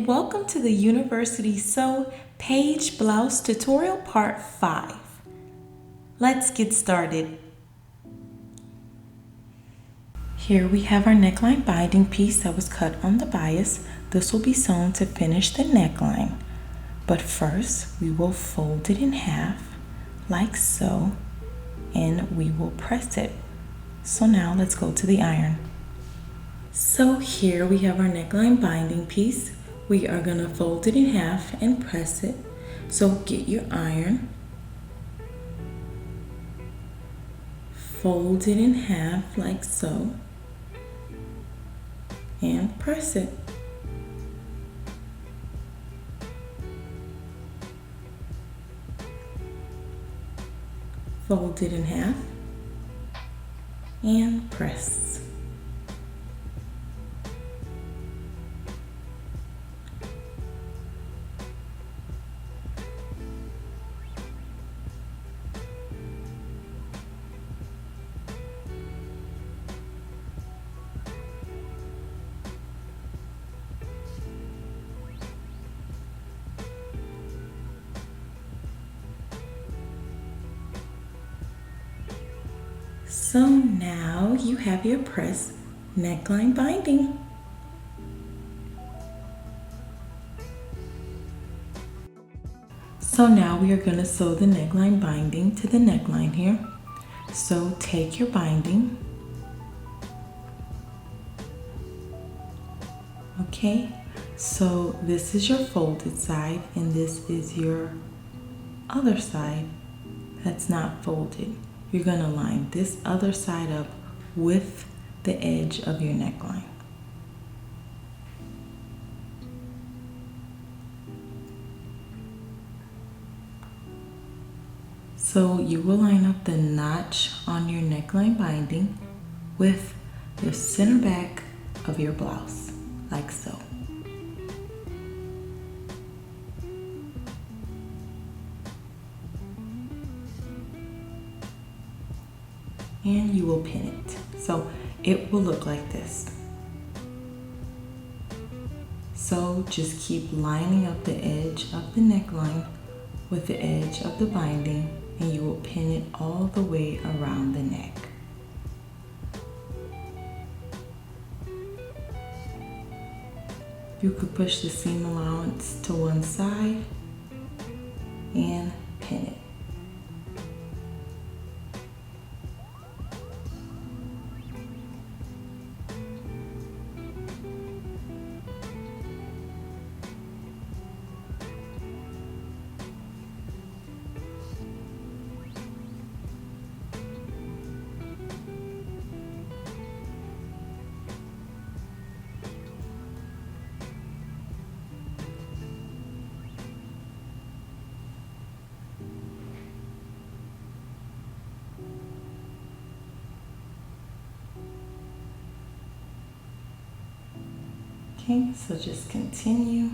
welcome to the University Sew Paige Blouse tutorial part 5. Let's get started. Here we have our neckline binding piece that was cut on the bias. This will be sewn to finish the neckline. But first we will fold it in half like so, and we will press it. So now let's go to the iron. So here we have our neckline binding piece. We are going to fold it in half and press it. So get your iron, fold it in half like so, and press it. Fold it in half and press. So now you have your pressed neckline binding. So now we are going to sew the neckline binding to the neckline here. So take your binding. Okay, so this is your folded side and this is your other side that's not folded. You're going to line this other side up with the edge of your neckline. So you will line up the notch on your neckline binding with the center back of your blouse, like so. And you will pin it. So it will look like this. So just keep lining up the edge of the neckline with the edge of the binding, and you will pin it all the way around the neck. You could push the seam allowance to one side and pin it. Okay, so just continue.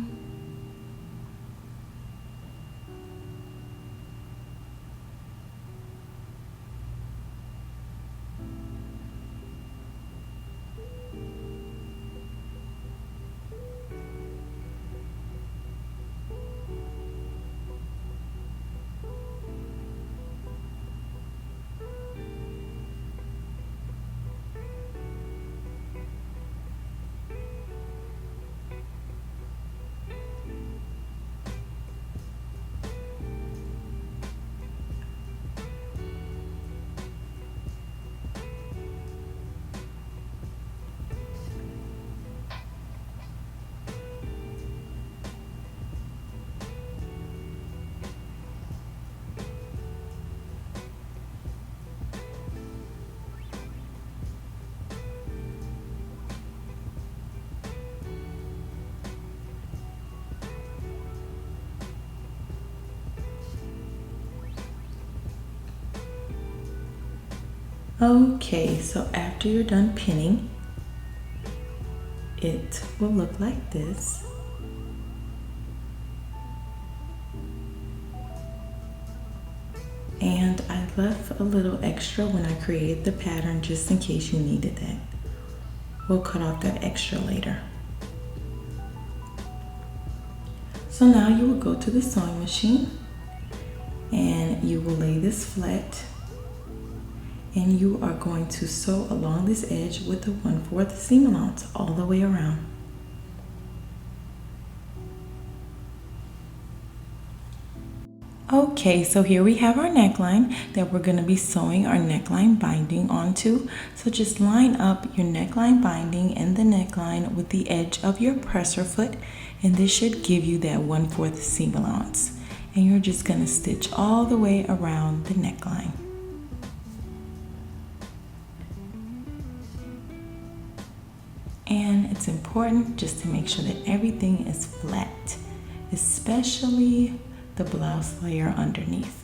Okay, so after you're done pinning, it will look like this. And I left a little extra when I created the pattern just in case you needed that. We'll cut off that extra later. So now you will go to the sewing machine and you will lay this flat, and you are going to sew along this edge with the 1/4 seam allowance all the way around. Okay, so here we have our neckline that we're going to be sewing our neckline binding onto. So just line up your neckline binding and the neckline with the edge of your presser foot, and this should give you that 1/4 seam allowance. And you're just going to stitch all the way around the neckline. And it's important just to make sure that everything is flat, especially the blouse layer underneath.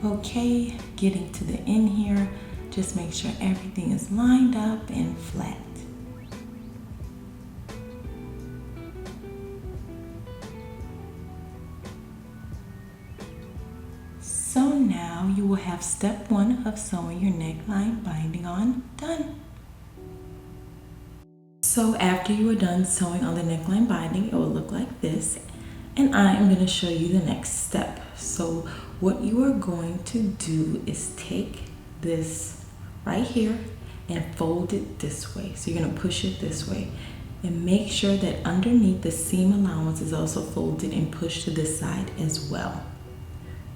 Okay, getting to the end here, just make sure everything is lined up and flat. So now you will have step 1 of sewing your neckline binding on done. So after you are done sewing on the neckline binding, it will look like this. And I am going to show you the next step. So what you are going to do is take this right here and fold it this way. So you're going to push it this way. And make sure that underneath the seam allowance is also folded and pushed to this side as well.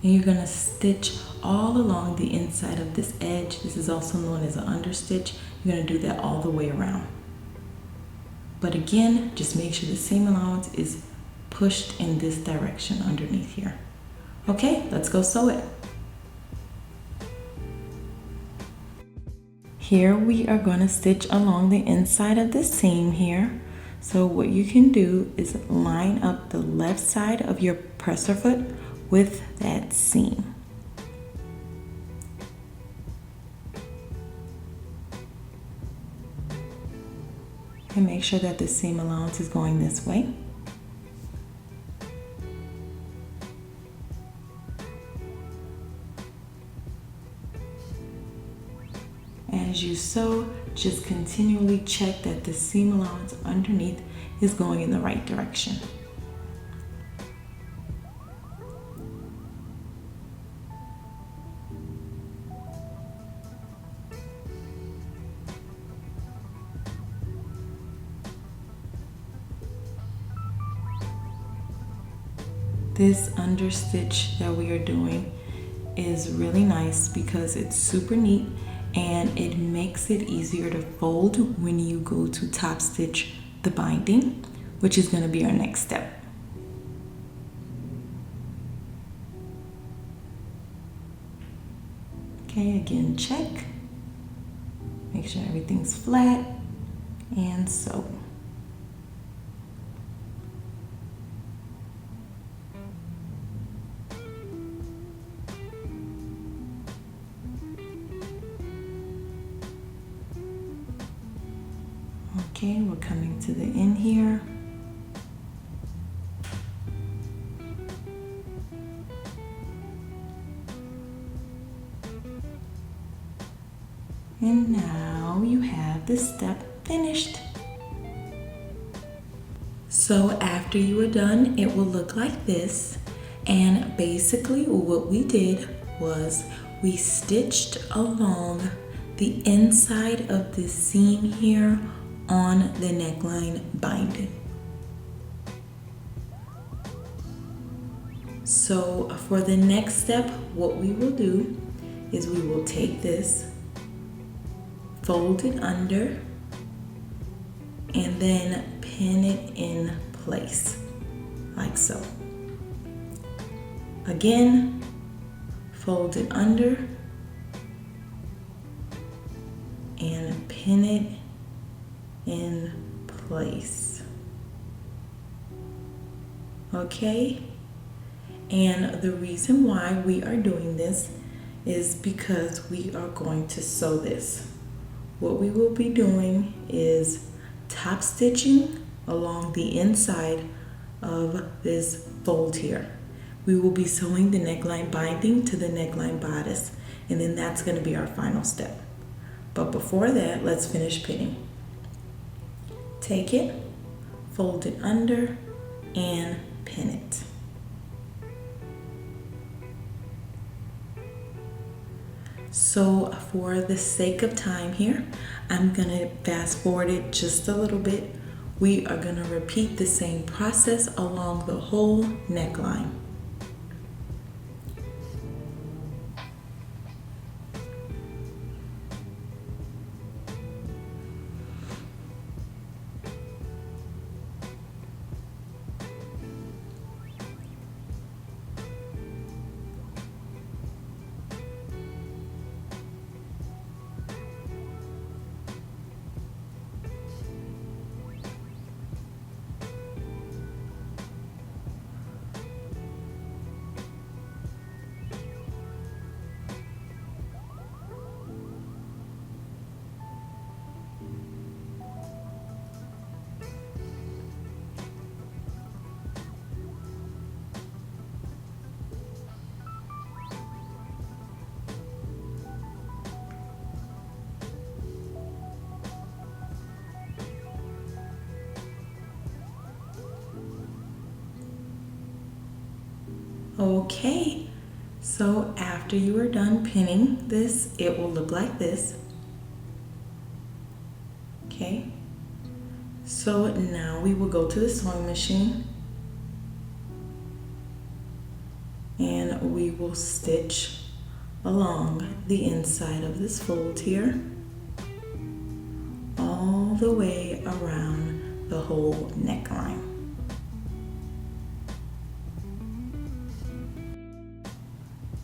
And you're going to stitch all along the inside of this edge. This is also known as an understitch. You're going to do that all the way around. But again, just make sure the seam allowance is pushed in this direction underneath here. Okay, let's go sew it. Here we are going to stitch along the inside of the seam here. So what you can do is line up the left side of your presser foot with that seam. And make sure that the seam allowance is going this way. As you sew, just continually check that the seam allowance underneath is going in the right direction. This understitch that we are doing is really nice because it's super neat and it makes it easier to fold when you go to top stitch the binding, which is going to be our next step. Okay, again, check. Make sure everything's flat and sew. Okay, we're coming to the end here. And now you have this step finished. So after you are done, it will look like this. And basically what we did was we stitched along the inside of the seam here on the neckline binding. So for the next step, what we will do is we will take this, fold it under, and then pin it in place, like so. Again, fold it under, and pin it in place. Okay, And the reason why we are doing this is because we are going to sew this. What we will be doing is top stitching along the inside of this fold here. We will be sewing the neckline binding to the neckline bodice, and then that's going to be our final step. But before that, let's finish pinning. Take it, fold it under, and pin it. So for the sake of time here, I'm gonna fast forward it just a little bit. We are gonna repeat the same process along the whole neckline. Okay, so after you are done pinning this, it will look like this. Okay, so now we will go to the sewing machine and we will stitch along the inside of this fold here, all the way around the whole neckline.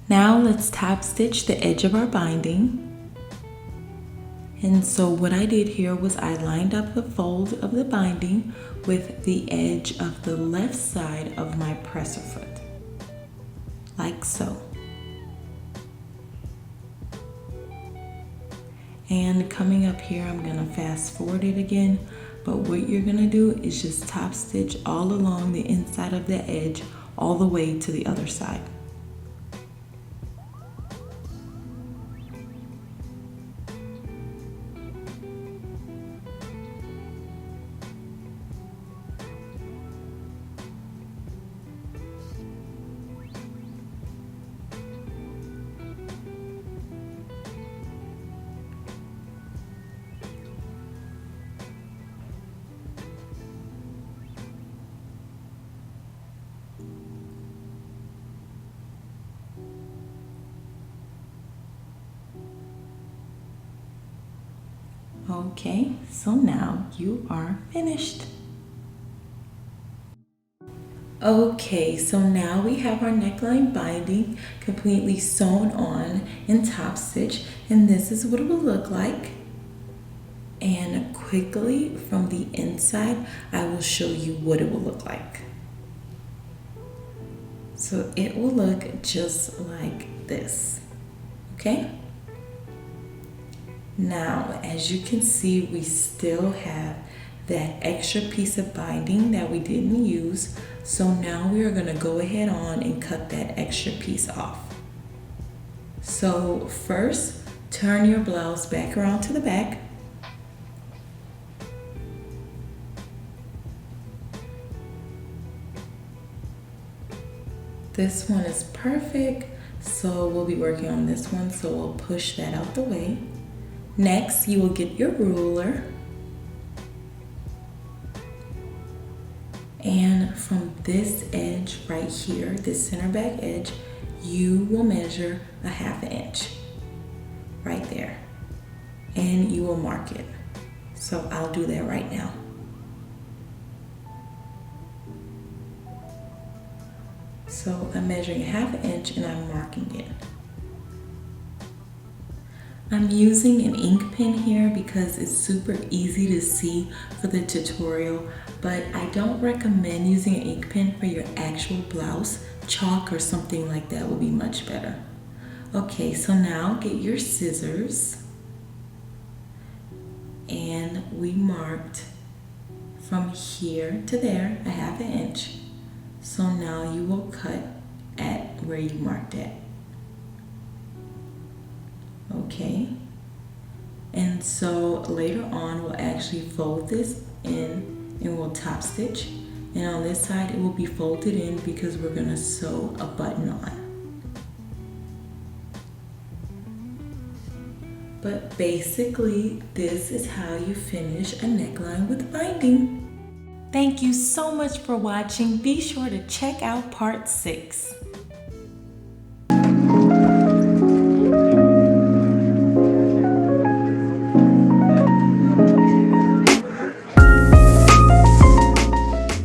Now let's top stitch the edge of our binding. And so what I did here was I lined up the fold of the binding with the edge of the left side of my presser foot, like so. And coming up here, I'm gonna fast forward it again, but what you're gonna do is just top stitch all along the inside of the edge all the way to the other side. Okay, so now you are finished. Okay, so now we have our neckline binding completely sewn on in top stitch, and this is what it will look like. And quickly from the inside, I will show you what it will look like. So it will look just like this, okay? Now, as you can see, we still have that extra piece of binding that we didn't use. So now we are gonna go ahead on and cut that extra piece off. So first, turn your blouse back around to the back. This one is perfect, so we'll be working on this one, so we'll push that out the way. Next, you will get your ruler, and from this edge right here, this center back edge, you will measure a ½ inch right there, and you will mark it. So I'll do that right now. So I'm measuring ½ inch and I'm marking it. I'm using an ink pen here because it's super easy to see for the tutorial, but I don't recommend using an ink pen for your actual blouse. Chalk or something like that will be much better. Okay, so now get your scissors, and we marked from here to there a 1/2 inch. So now you will cut at where you marked at. Okay, and so later on we'll actually fold this in and we'll top stitch, and on this side it will be folded in because we're going to sew a button on. But basically this is how you finish a neckline with binding. Thank you so much for watching. Be sure to check out part 6.